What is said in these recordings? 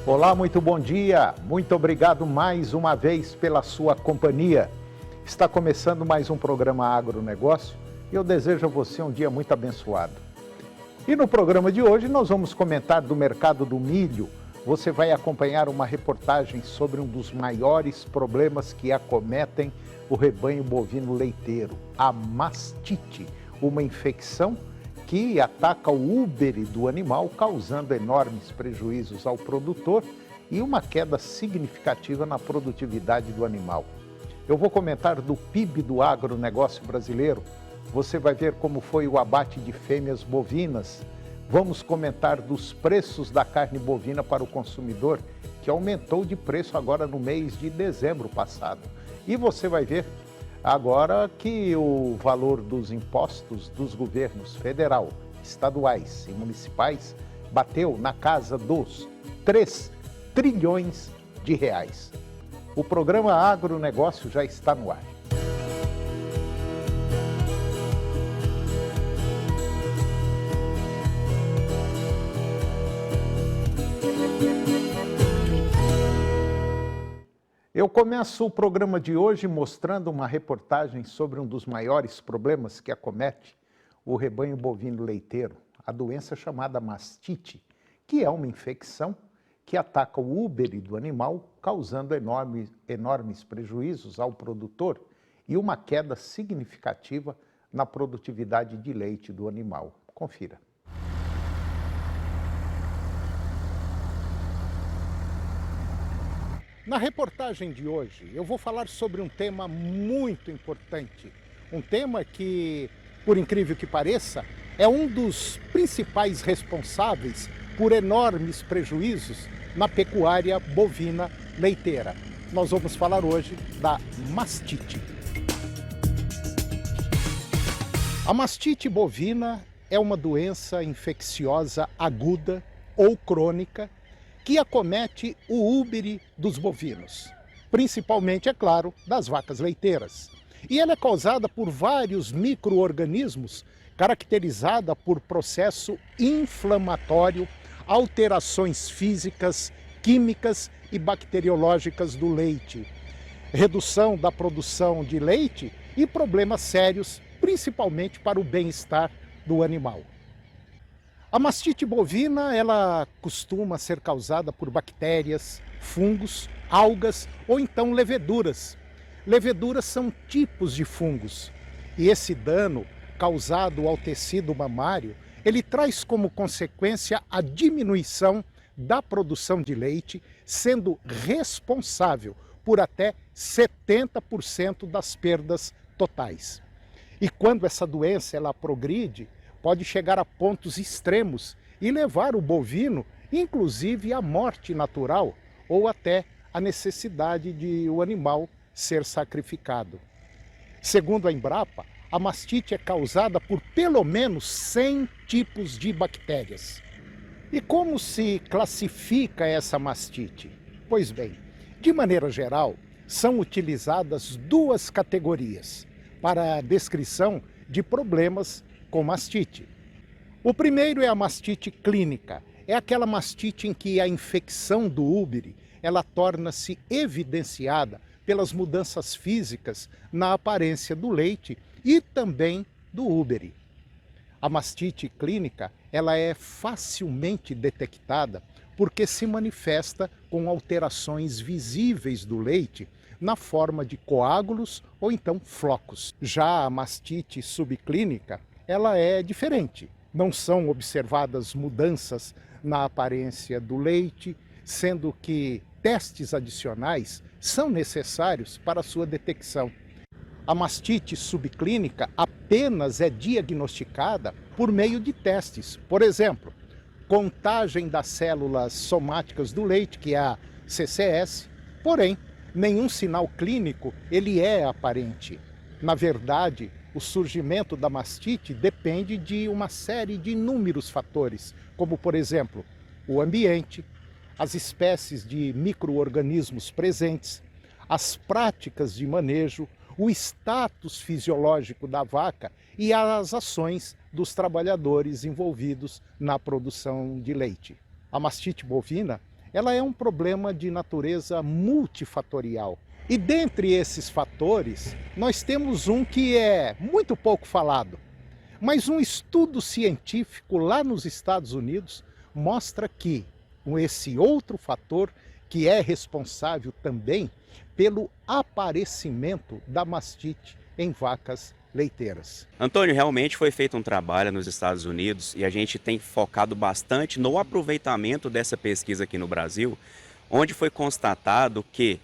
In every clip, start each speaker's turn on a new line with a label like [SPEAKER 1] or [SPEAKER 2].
[SPEAKER 1] Olá, muito bom dia. Muito obrigado mais uma vez pela sua companhia. Está começando mais um programa Agronegócio e eu desejo a você um dia muito abençoado. E no programa de hoje nós vamos comentar do mercado do milho. Você vai acompanhar uma reportagem sobre um dos maiores problemas que acometem o rebanho bovino leiteiro, a mastite, uma infecção que ataca o úbere do animal, causando enormes prejuízos ao produtor e uma queda significativa na produtividade do animal. Eu vou comentar do PIB do agronegócio brasileiro, você vai ver como foi o abate de fêmeas bovinas, vamos comentar dos preços da carne bovina para o consumidor, que aumentou de preço agora no mês de dezembro passado. E você vai ver agora que o valor dos impostos dos governos federal, estaduais e municipais bateu na casa dos 3 trilhões de reais. O programa Agronegócio já está no ar. Eu começo o programa de hoje mostrando uma reportagem sobre um dos maiores problemas que acomete o rebanho bovino leiteiro, a doença chamada mastite, que é uma infecção que ataca o úbere do animal, causando enormes prejuízos ao produtor e uma queda significativa na produtividade de leite do animal. Confira. Na reportagem de hoje, eu vou falar sobre um tema muito importante. Um tema que, por incrível que pareça, é um dos principais responsáveis por enormes prejuízos na pecuária bovina leiteira. Nós vamos falar hoje da mastite. A mastite bovina é uma doença infecciosa aguda ou crônica que acomete o úbere dos bovinos, principalmente, é claro, das vacas leiteiras. E ela é causada por vários micro-organismos, caracterizada por processo inflamatório, alterações físicas, químicas e bacteriológicas do leite, redução da produção de leite e problemas sérios, principalmente para o bem-estar do animal. A mastite bovina, ela costuma ser causada por bactérias, fungos, algas ou então leveduras. Leveduras são tipos de fungos e esse dano causado ao tecido mamário, ele traz como consequência a diminuição da produção de leite, sendo responsável por até 70% das perdas totais. E quando essa doença ela progride, pode chegar a pontos extremos e levar o bovino, inclusive, à morte natural ou até a necessidade de o animal ser sacrificado. Segundo a Embrapa, a mastite é causada por pelo menos 100 tipos de bactérias. E como se classifica essa mastite? Pois bem, de maneira geral, são utilizadas duas categorias para a descrição de problemas com mastite. O primeiro é a mastite clínica. É aquela mastite em que a infecção do úbere ela torna-se evidenciada pelas mudanças físicas na aparência do leite e também do úbere. A mastite clínica ela é facilmente detectada porque se manifesta com alterações visíveis do leite na forma de coágulos ou então flocos. Já a mastite subclínica ela é diferente. Não são observadas mudanças na aparência do leite, sendo que testes adicionais são necessários para sua detecção. A mastite subclínica apenas é diagnosticada por meio de testes. Por exemplo, contagem das células somáticas do leite, que é a CCS, porém, nenhum sinal clínico ele é aparente. Na verdade, o surgimento da mastite depende de uma série de inúmeros fatores, como, por exemplo, o ambiente, as espécies de micro-organismos presentes, as práticas de manejo, o status fisiológico da vaca e as ações dos trabalhadores envolvidos na produção de leite. A mastite bovina ela é um problema de natureza multifatorial. E dentre esses fatores, nós temos um que é muito pouco falado, mas um estudo científico lá nos Estados Unidos mostra que esse outro fator que é responsável também pelo aparecimento da mastite em vacas leiteiras.
[SPEAKER 2] Antônio, realmente foi feito um trabalho nos Estados Unidos e a gente tem focado bastante no aproveitamento dessa pesquisa aqui no Brasil, onde foi constatado que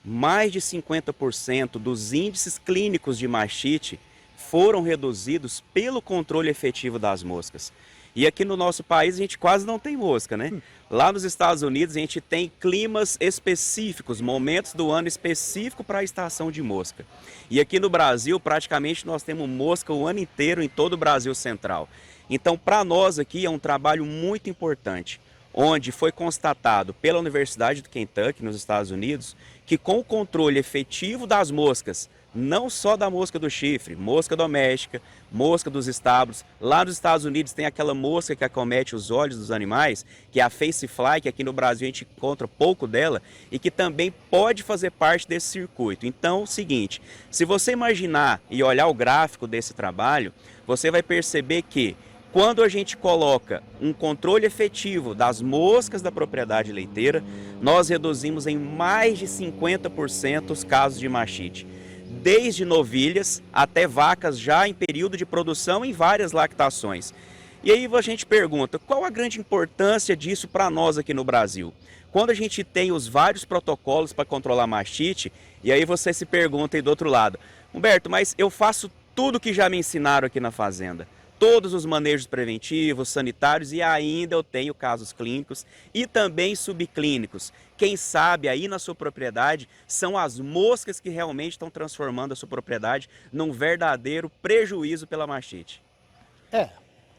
[SPEAKER 2] mais de 50% dos índices clínicos de mastite foram reduzidos pelo controle efetivo das moscas. E aqui no nosso país a gente quase não tem mosca, né? Lá nos Estados Unidos a gente tem climas específicos, momentos do ano específico para a estação de mosca. E aqui no Brasil praticamente nós temos mosca o ano inteiro em todo o Brasil central. Então para nós aqui é um trabalho muito importante, onde foi constatado pela Universidade do Kentucky, nos Estados Unidos, que com o controle efetivo das moscas, não só da mosca do chifre, mosca doméstica, mosca dos estábulos. Lá nos Estados Unidos tem aquela mosca que acomete os olhos dos animais, que é a Facefly, que aqui no Brasil a gente encontra pouco dela e que também pode fazer parte desse circuito. Então, é o seguinte, se você imaginar e olhar o gráfico desse trabalho, você vai perceber que quando a gente coloca um controle efetivo das moscas da propriedade leiteira, nós reduzimos em mais de 50% os casos de mastite. Desde novilhas até vacas já em período de produção em várias lactações. E aí a gente pergunta, qual a grande importância disso para nós aqui no Brasil? Quando a gente tem os vários protocolos para controlar a mastite, e aí você se pergunta aí do outro lado, Humberto, mas eu faço tudo que já me ensinaram aqui na fazenda. Todos os manejos preventivos, sanitários e ainda eu tenho casos clínicos e também subclínicos. Quem sabe aí na sua propriedade são as moscas que realmente estão transformando a sua propriedade num verdadeiro prejuízo pela mastite.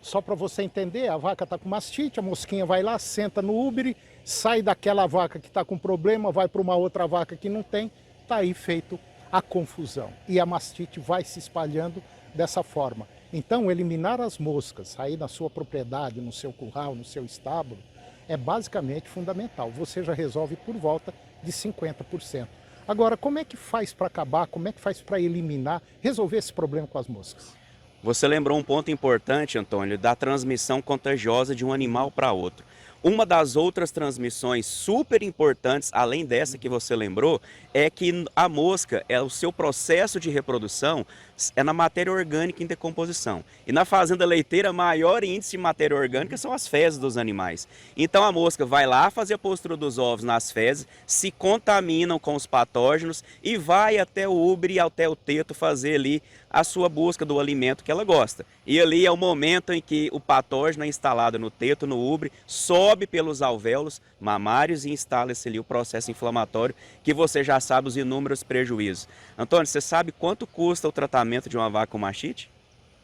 [SPEAKER 1] Só para você entender, a vaca está com mastite, a mosquinha vai lá, senta no úbere, sai daquela vaca que está com problema, vai para uma outra vaca que não tem, está aí feito a confusão. E a mastite vai se espalhando dessa forma. Então, eliminar as moscas aí na sua propriedade, no seu curral, no seu estábulo, é basicamente fundamental. Você já resolve por volta de 50%. Agora, como é que faz para acabar, como é que faz para eliminar, resolver esse problema com as moscas?
[SPEAKER 2] Você lembrou um ponto importante, Antônio, da transmissão contagiosa de um animal para outro. Uma das outras transmissões super importantes, além dessa que você lembrou, é que a mosca, o seu processo de reprodução é na matéria orgânica em decomposição. E na fazenda leiteira, maior índice de matéria orgânica são as fezes dos animais. Então a mosca vai lá fazer a postura dos ovos nas fezes, se contaminam com os patógenos e vai até o úbere, até o teto fazer ali a sua busca do alimento que ela gosta. E ali é o momento em que o patógeno é instalado no teto, no úbere, sobe pelos alvéolos mamários e instala-se ali o processo inflamatório, que você já sabe os inúmeros prejuízos. Antônio, você sabe quanto custa o tratamento de uma vaca com mastite?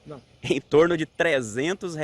[SPEAKER 1] Não.
[SPEAKER 2] Em torno de R$ 300.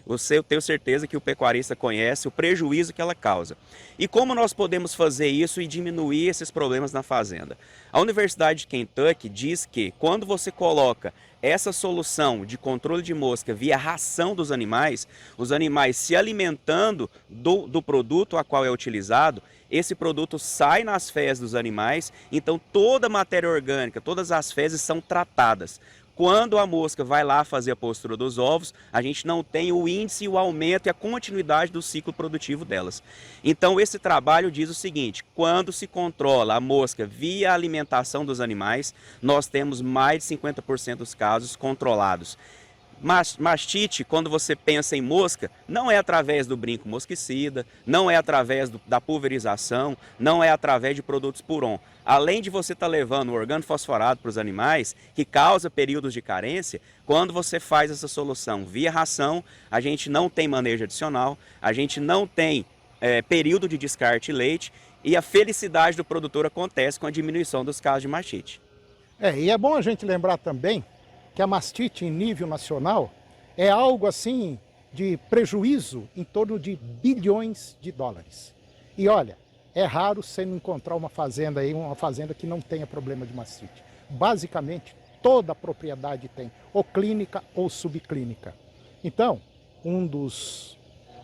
[SPEAKER 2] Eu tenho certeza que o pecuarista conhece o prejuízo que ela causa. E como nós podemos fazer isso e diminuir esses problemas na fazenda? A Universidade de Kentucky diz que quando você coloca essa solução de controle de mosca via ração dos animais, os animais se alimentando do produto a qual é utilizado, esse produto sai nas fezes dos animais, então toda a matéria orgânica, todas as fezes são tratadas. Quando a mosca vai lá fazer a postura dos ovos, a gente não tem o índice, o aumento e a continuidade do ciclo produtivo delas. Então esse trabalho diz o seguinte, quando se controla a mosca via alimentação dos animais, nós temos mais de 50% dos casos controlados. Mastite, quando você pensa em mosca, não é através do brinco mosquicida, não é através da pulverização, não é através de produtos Puron. Além de você estar levando o organofosforado para os animais, que causa períodos de carência, quando você faz essa solução via ração, a gente não tem manejo adicional, a gente não tem período de descarte leite e a felicidade do produtor acontece com a diminuição dos casos de mastite.
[SPEAKER 1] E é bom a gente lembrar também que a mastite em nível nacional é algo assim de prejuízo em torno de bilhões de dólares. E olha, é raro você não encontrar uma fazenda que não tenha problema de mastite. Basicamente, toda a propriedade tem, ou clínica ou subclínica. Então,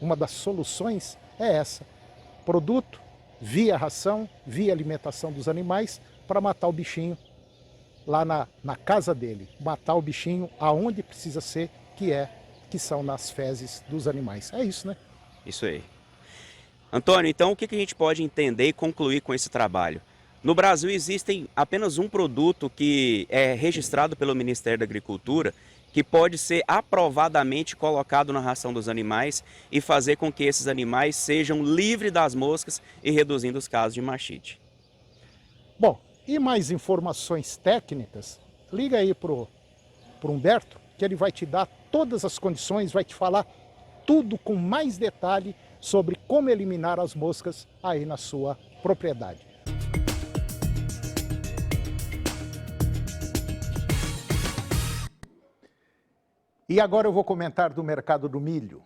[SPEAKER 1] uma das soluções é essa, produto, via ração, via alimentação dos animais, para matar o bichinho lá na casa dele. Matar o bichinho aonde precisa ser, que são nas fezes dos animais. É isso, né?
[SPEAKER 2] Isso aí. Antônio, então o que a gente pode entender e concluir com esse trabalho? No Brasil existem apenas um produto que é registrado pelo Ministério da Agricultura, que pode ser aprovadamente colocado na ração dos animais e fazer com que esses animais sejam livres das moscas e reduzindo os casos de mastite.
[SPEAKER 1] Bom, e mais informações técnicas, liga aí pro Humberto, que ele vai te dar todas as condições, vai te falar tudo com mais detalhe sobre como eliminar as moscas aí na sua propriedade. E agora eu vou comentar do mercado do milho.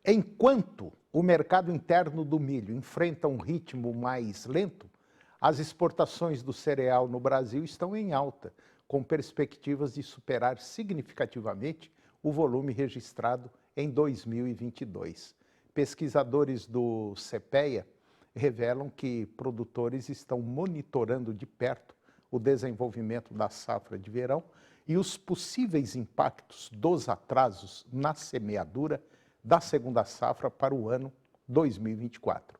[SPEAKER 1] Enquanto o mercado interno do milho enfrenta um ritmo mais lento, as exportações do cereal no Brasil estão em alta, com perspectivas de superar significativamente o volume registrado em 2022. Pesquisadores do CPEA revelam que produtores estão monitorando de perto o desenvolvimento da safra de verão e os possíveis impactos dos atrasos na semeadura da segunda safra para o ano 2024.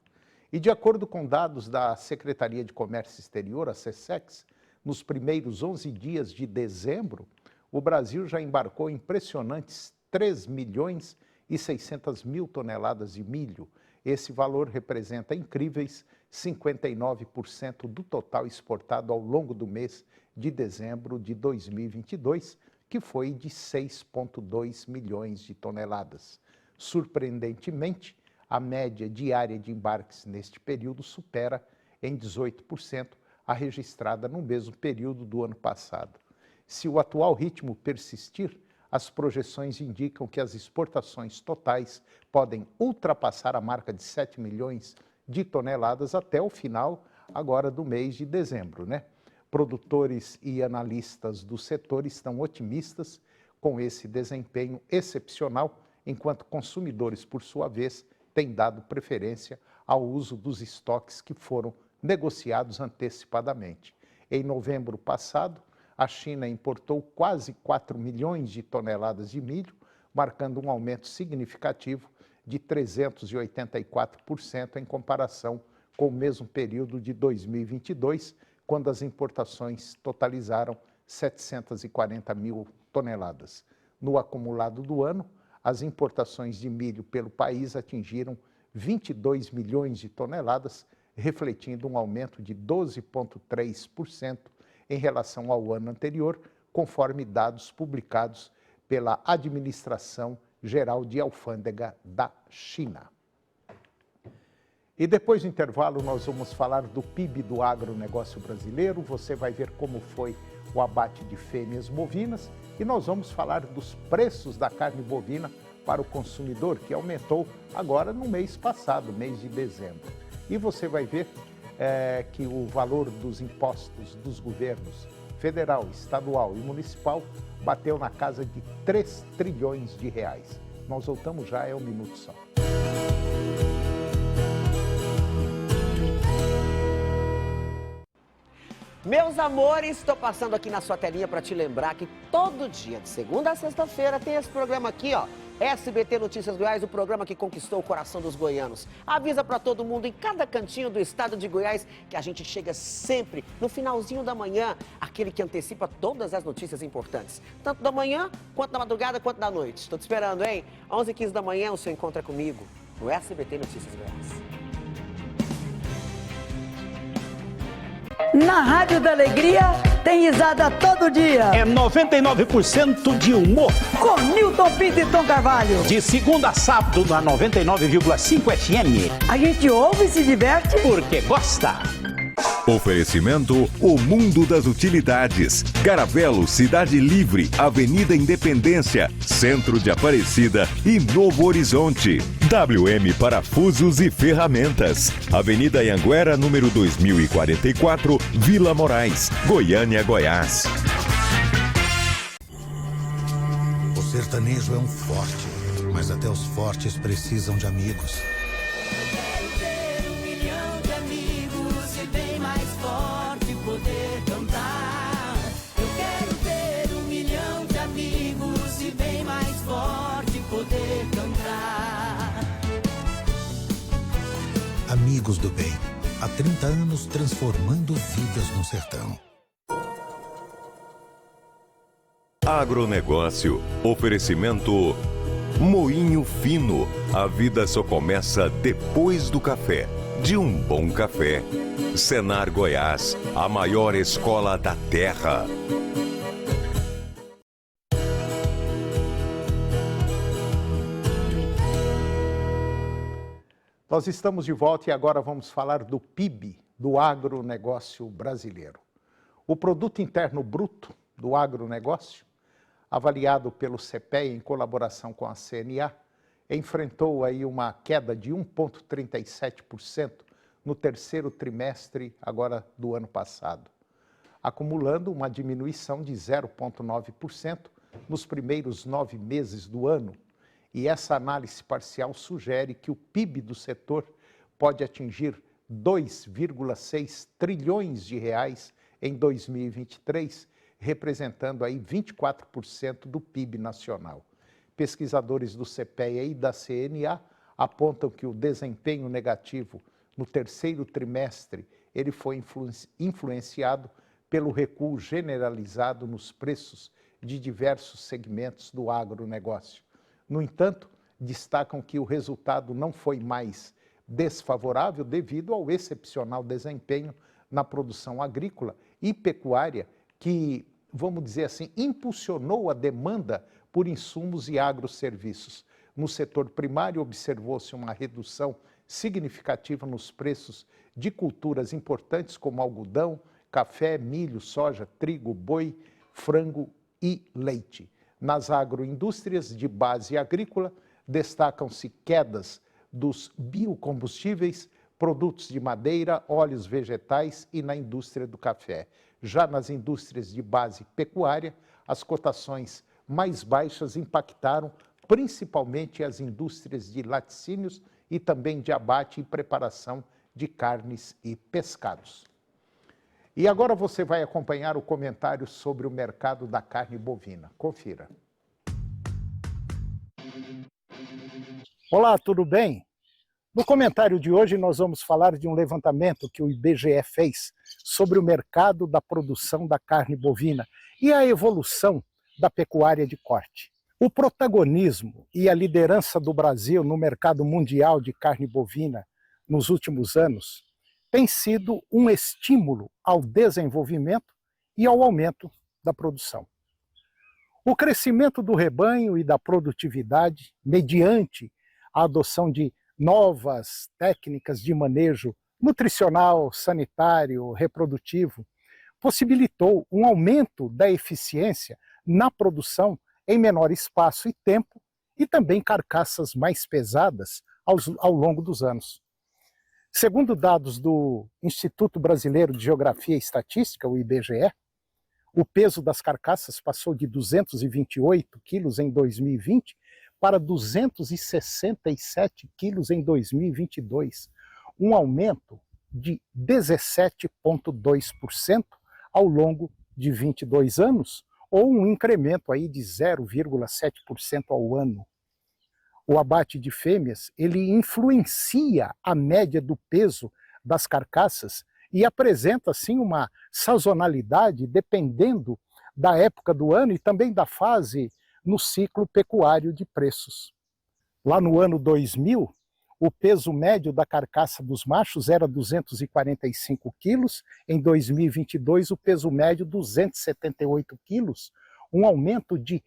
[SPEAKER 1] E de acordo com dados da Secretaria de Comércio Exterior, a SECEX, nos primeiros 11 dias de dezembro, o Brasil já embarcou impressionantes 3.600.000 toneladas de milho. Esse valor representa incríveis 59% do total exportado ao longo do mês de dezembro de 2022, que foi de 6,2 milhões de toneladas. Surpreendentemente, a média diária de embarques neste período supera em 18% a registrada no mesmo período do ano passado. Se o atual ritmo persistir, as projeções indicam que as exportações totais podem ultrapassar a marca de 7 milhões de toneladas até o final agora do mês de dezembro, né? Produtores e analistas do setor estão otimistas com esse desempenho excepcional, enquanto consumidores, por sua vez, têm dado preferência ao uso dos estoques que foram negociados antecipadamente. Em novembro passado, a China importou quase 4 milhões de toneladas de milho, marcando um aumento significativo de 384% em comparação com o mesmo período de 2022, quando as importações totalizaram 740 mil toneladas. No acumulado do ano, as importações de milho pelo país atingiram 22 milhões de toneladas, refletindo um aumento de 12,3% em relação ao ano anterior, conforme dados publicados pela Administração Geral de Alfândega da China. E depois do intervalo nós vamos falar do PIB do agronegócio brasileiro, você vai ver como foi o abate de fêmeas bovinas e nós vamos falar dos preços da carne bovina para o consumidor, que aumentou agora no mês passado, mês de dezembro. E você vai ver que o valor dos impostos dos governos federal, estadual e municipal bateu na casa de 3 trilhões de reais. Nós voltamos já, é um minuto só.
[SPEAKER 3] Meus amores, estou passando aqui na sua telinha para te lembrar que todo dia, de segunda a sexta-feira, tem esse programa aqui, ó. SBT Notícias Goiás, o programa que conquistou o coração dos goianos. Avisa para todo mundo em cada cantinho do estado de Goiás que a gente chega sempre no finalzinho da manhã, aquele que antecipa todas as notícias importantes. Tanto da manhã, quanto da madrugada, quanto da noite. Estou te esperando, hein? 11h15 da manhã, o seu encontro é comigo no SBT Notícias Goiás.
[SPEAKER 4] Na Rádio da Alegria tem risada todo dia.
[SPEAKER 5] É 99% de humor.
[SPEAKER 4] Com Nilton Pinto e Tom Carvalho.
[SPEAKER 5] De segunda a sábado na 99,5 FM.
[SPEAKER 4] A gente ouve e se diverte
[SPEAKER 5] porque gosta.
[SPEAKER 6] Oferecimento O Mundo das Utilidades. Caravelo, Cidade Livre, Avenida Independência, Centro de Aparecida e Novo Horizonte. WM Parafusos e Ferramentas. Avenida Anhanguera, número 2044, Vila Moraes, Goiânia, Goiás.
[SPEAKER 7] O sertanejo é um forte, mas até os fortes precisam de amigos.
[SPEAKER 8] Eu quero ter 1
[SPEAKER 7] Amigos do bem. Há 30 anos transformando vidas no sertão.
[SPEAKER 6] Agronegócio. Oferecimento Moinho Fino. A vida só começa depois do café. De um bom café. Senar Goiás, a maior escola da terra.
[SPEAKER 1] Nós estamos de volta e agora vamos falar do PIB, do agronegócio brasileiro. O Produto Interno Bruto do agronegócio, avaliado pelo CPEA em colaboração com a CNA, enfrentou aí uma queda de 1,37% no terceiro trimestre agora do ano passado, acumulando uma diminuição de 0,9% nos primeiros 9 meses do ano. E essa análise parcial sugere que o PIB do setor pode atingir 2,6 trilhões de reais em 2023, representando aí 24% do PIB nacional. Pesquisadores do CPEA e da CNA apontam que o desempenho negativo no terceiro trimestre ele foi influenciado pelo recuo generalizado nos preços de diversos segmentos do agronegócio. No entanto, destacam que o resultado não foi mais desfavorável devido ao excepcional desempenho na produção agrícola e pecuária que, vamos dizer assim, impulsionou a demanda por insumos e agroserviços. No setor primário, observou-se uma redução significativa nos preços de culturas importantes como algodão, café, milho, soja, trigo, boi, frango e leite. Nas agroindústrias de base agrícola, destacam-se quedas dos biocombustíveis, produtos de madeira, óleos vegetais e na indústria do café. Já nas indústrias de base pecuária, as cotações mais baixas impactaram principalmente as indústrias de laticínios e também de abate e preparação de carnes e pescados. E agora você vai acompanhar o comentário sobre o mercado da carne bovina. Confira. Olá, tudo bem? No comentário de hoje nós vamos falar de um levantamento que o IBGE fez sobre o mercado da produção da carne bovina e a evolução da pecuária de corte. O protagonismo e a liderança do Brasil no mercado mundial de carne bovina nos últimos anos tem sido um estímulo ao desenvolvimento e ao aumento da produção. O crescimento do rebanho e da produtividade, mediante a adoção de novas técnicas de manejo nutricional, sanitário, reprodutivo, possibilitou um aumento da eficiência na produção em menor espaço e tempo e também carcaças mais pesadas ao longo dos anos. Segundo dados do Instituto Brasileiro de Geografia e Estatística, o IBGE, o peso das carcaças passou de 228 quilos em 2020 para 267 quilos em 2022, um aumento de 17,2% ao longo de 22 anos, ou um incremento aí de 0,7% ao ano. O abate de fêmeas, ele influencia a média do peso das carcaças e apresenta, assim, uma sazonalidade dependendo da época do ano e também da fase no ciclo pecuário de preços. Lá no ano 2000, o peso médio da carcaça dos machos era 245 quilos, em 2022 o peso médio 278 quilos, um aumento de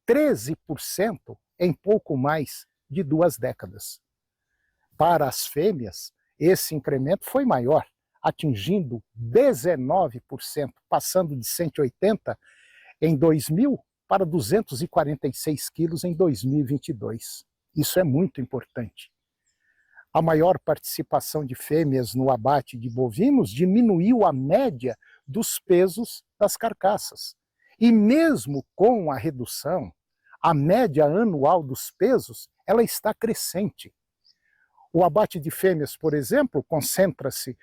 [SPEAKER 1] 13% em pouco mais de 2 décadas. Para as fêmeas, esse incremento foi maior, atingindo 19%, passando de 180 em 2000 para 246 quilos em 2022. Isso é muito importante. A maior participação de fêmeas no abate de bovinos diminuiu a média dos pesos das carcaças. E mesmo com a redução, a média anual dos pesos ela está crescente. O abate de fêmeas, por exemplo, concentra-se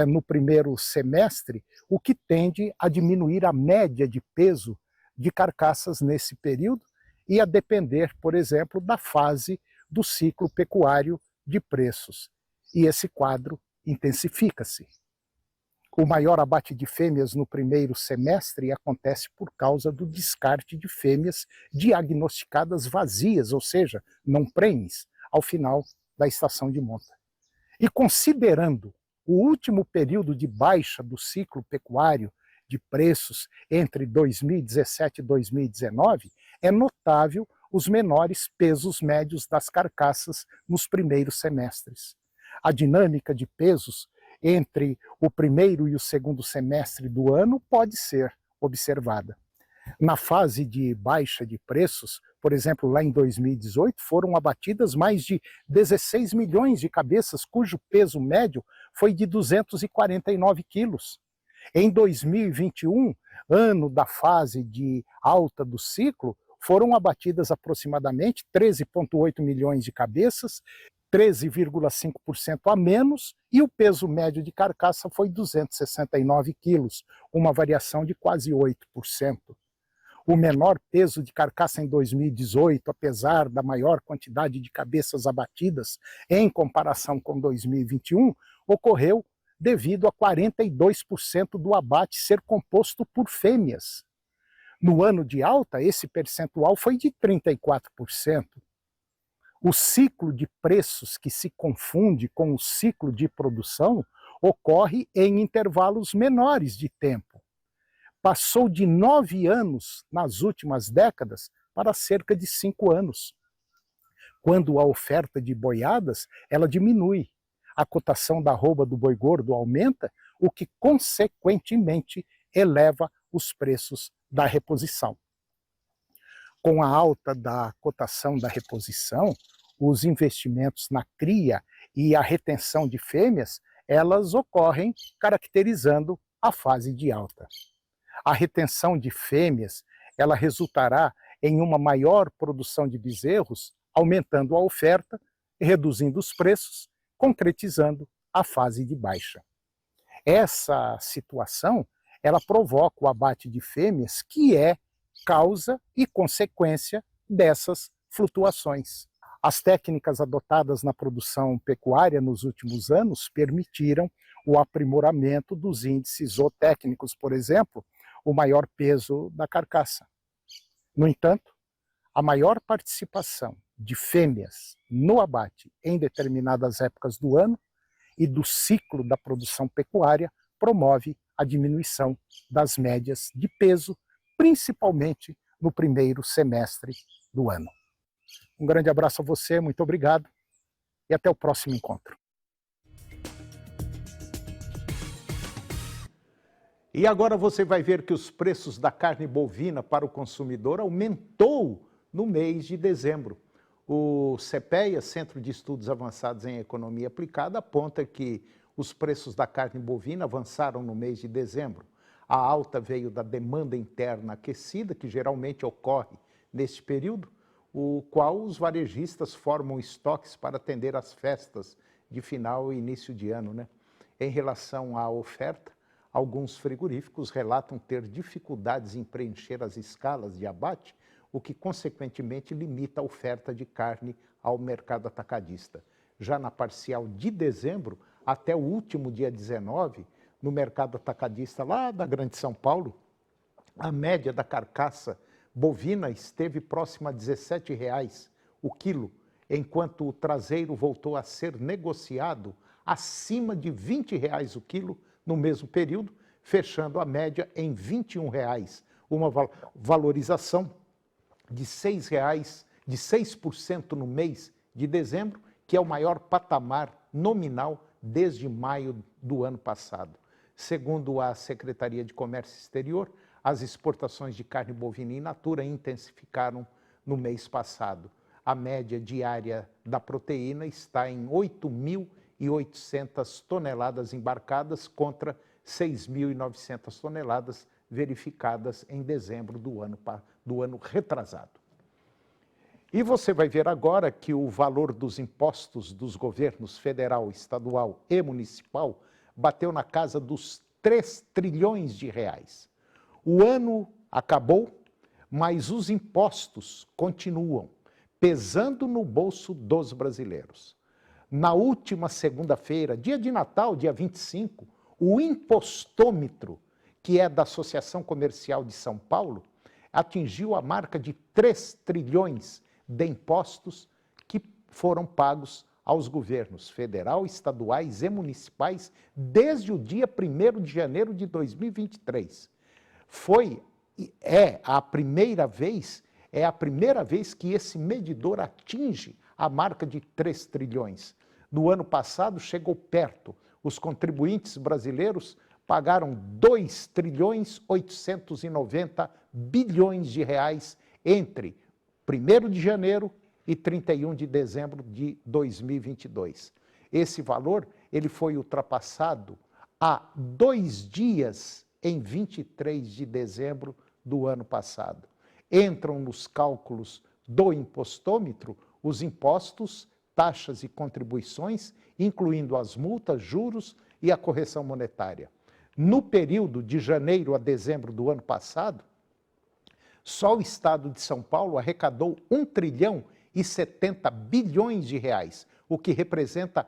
[SPEAKER 1] no primeiro semestre, o que tende a diminuir a média de peso de carcaças nesse período e a depender, por exemplo, da fase do ciclo pecuário de preços. e esse quadro intensifica-se. O maior abate de fêmeas no primeiro semestre acontece por causa do descarte de fêmeas diagnosticadas vazias, ou seja, não prenhes, ao final da estação de monta. E considerando o último período de baixa do ciclo pecuário de preços entre 2017 e 2019, é notável os menores pesos médios das carcaças nos primeiros semestres. A dinâmica de pesos entre o primeiro e o segundo semestre do ano pode ser observada. Na fase de baixa de preços, por exemplo, lá em 2018, foram abatidas mais de 16 milhões de cabeças, cujo peso médio foi de 249 quilos. Em 2021, ano da fase de alta do ciclo, foram abatidas aproximadamente 13,8 milhões de cabeças, 13,5% a menos, e o peso médio de carcaça foi 269 quilos, uma variação de quase 8%. O menor peso de carcaça em 2018, apesar da maior quantidade de cabeças abatidas em comparação com 2021, ocorreu devido a 42% do abate ser composto por fêmeas. No ano de alta, esse percentual foi de 34%. O ciclo de preços que se confunde com o ciclo de produção ocorre em intervalos menores de tempo. Passou de 9 anos nas últimas décadas para cerca de 5 anos. Quando a oferta de boiadas, ela diminui. A cotação da arroba do boi gordo aumenta, o que consequentemente eleva os preços da reposição. Com a alta da cotação da reposição, os investimentos na cria e a retenção de fêmeas, elas ocorrem caracterizando a fase de alta. A retenção de fêmeas, ela resultará em uma maior produção de bezerros, aumentando a oferta, reduzindo os preços, concretizando a fase de baixa. Essa situação, ela provoca o abate de fêmeas, que é causa e consequência dessas flutuações. As técnicas adotadas na produção pecuária nos últimos anos permitiram o aprimoramento dos índices zootécnicos, por exemplo, o maior peso da carcaça. No entanto, a maior participação de fêmeas no abate em determinadas épocas do ano e do ciclo da produção pecuária promove a diminuição das médias de peso, principalmente no primeiro semestre do ano. Um grande abraço a você, muito obrigado e até o próximo encontro.
[SPEAKER 8] E agora você vai ver que os preços da carne bovina para o consumidor aumentou no mês de dezembro. O CEPEA, Centro de Estudos Avançados em Economia Aplicada, aponta que os preços da carne bovina avançaram no mês de dezembro. A alta veio da demanda interna aquecida, que geralmente ocorre neste período, o qual os varejistas formam estoques para atender às festas de final e início de ano, né? Em relação à oferta, alguns frigoríficos relatam ter dificuldades em preencher as escalas de abate, o que consequentemente limita a oferta de carne ao mercado atacadista. Já na parcial de dezembro, até o último dia 19, no mercado atacadista lá da Grande São Paulo, a média da carcaça bovina esteve próxima a R$ 17,00 o quilo, enquanto o traseiro voltou a ser negociado acima de R$ 20,00 o quilo no mesmo período, fechando a média em R$ 21,00, uma valorização de R$ 6,00, de 6% no mês de dezembro, que é o maior patamar nominal desde maio do ano passado. Segundo a Secretaria de Comércio Exterior, as exportações de carne bovina in natura intensificaram no mês passado. A média diária da proteína está em 8.800 toneladas embarcadas contra 6.900 toneladas verificadas em dezembro do ano retrasado. E você vai ver agora que o valor dos impostos dos governos federal, estadual e municipal bateu na casa dos 3 trilhões de reais. O ano acabou, mas os impostos continuam pesando no bolso dos brasileiros. Na última segunda-feira, dia de Natal, dia 25, o impostômetro, que é da Associação Comercial de São Paulo, atingiu a marca de 3 trilhões de impostos que foram pagos aos governos federal, estaduais e municipais desde o dia 1º de janeiro de 2023. É a primeira vez que esse medidor atinge a marca de 3 trilhões. No ano passado chegou perto. Os contribuintes brasileiros pagaram 2 trilhões 890 bilhões de reais entre 1º de janeiro e 31 de dezembro de 2022. Esse valor ele foi ultrapassado há 2 dias em 23 de dezembro do ano passado. Entram nos cálculos do impostômetro os impostos, taxas e contribuições, incluindo as multas, juros e a correção monetária. No período de janeiro a dezembro do ano passado, só o estado de São Paulo arrecadou 1 trilhão e 70 bilhões de reais, o que representa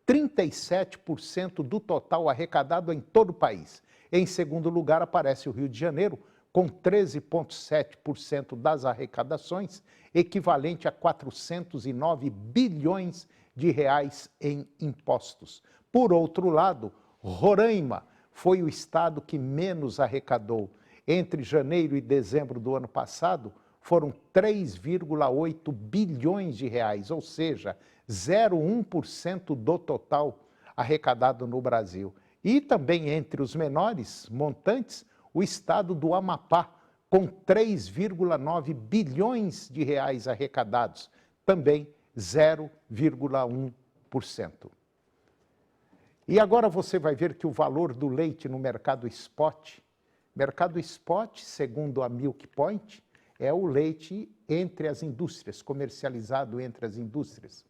[SPEAKER 8] 37% do total arrecadado em todo o país. Em segundo lugar aparece o Rio de Janeiro, com 13,7% das arrecadações, equivalente a 409 bilhões de reais em impostos. Por outro lado, Roraima foi o estado que menos arrecadou. Entre janeiro e dezembro do ano passado, foram 3,8 bilhões de reais, ou seja, 0,1% do total arrecadado no Brasil. E também entre os menores montantes, o estado do Amapá, com 3,9 bilhões de reais arrecadados, também 0,1%. E agora você vai ver que o valor do leite no mercado spot, segundo a Milk Point, é o leite entre as indústrias, comercializado entre as indústrias.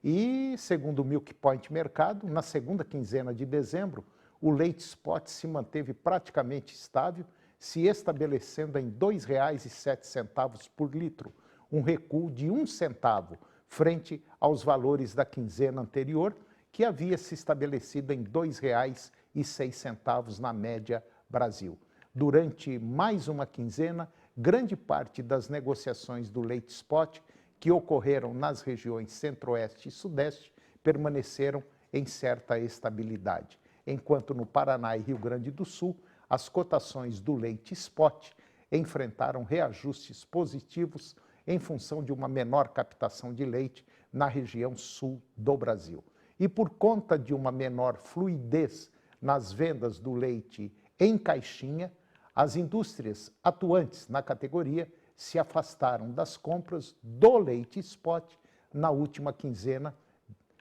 [SPEAKER 8] E, segundo o Milk Point Mercado, na segunda quinzena de dezembro, o leite spot se manteve praticamente estável, se estabelecendo em R$ 2,07 por litro, um recuo de 1 centavo frente aos valores da quinzena anterior, que havia se estabelecido em R$ 2,06 na média Brasil. Durante mais uma quinzena, grande parte das negociações do leite spot que ocorreram nas regiões Centro-Oeste e Sudeste permaneceram em certa estabilidade, enquanto no Paraná e Rio Grande do Sul, as cotações do leite spot enfrentaram reajustes positivos em função de uma menor captação de leite na região sul do Brasil. E por conta de uma menor fluidez nas vendas do leite em caixinha, as indústrias atuantes na categoria se afastaram das compras do leite spot na última quinzena,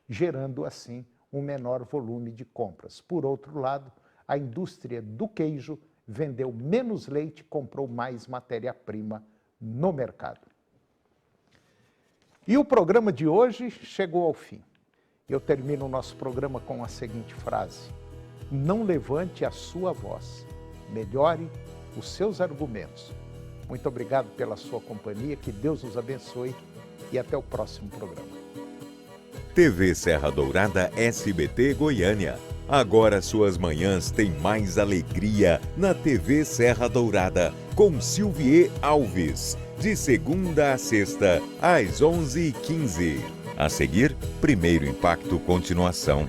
[SPEAKER 8] gerando assim um menor volume de compras. Por outro lado, a indústria do queijo vendeu menos leite e comprou mais matéria-prima no mercado. E o programa de hoje chegou ao fim. Eu termino o nosso programa com a seguinte frase: não levante a sua voz, melhore os seus argumentos. Muito obrigado pela sua companhia, que Deus os abençoe e até o próximo programa.
[SPEAKER 6] TV Serra Dourada SBT Goiânia. Agora suas manhãs têm mais alegria na TV Serra Dourada, com Silvier Alves, de segunda a sexta, às 11h15. A seguir, Primeiro Impacto Continuação.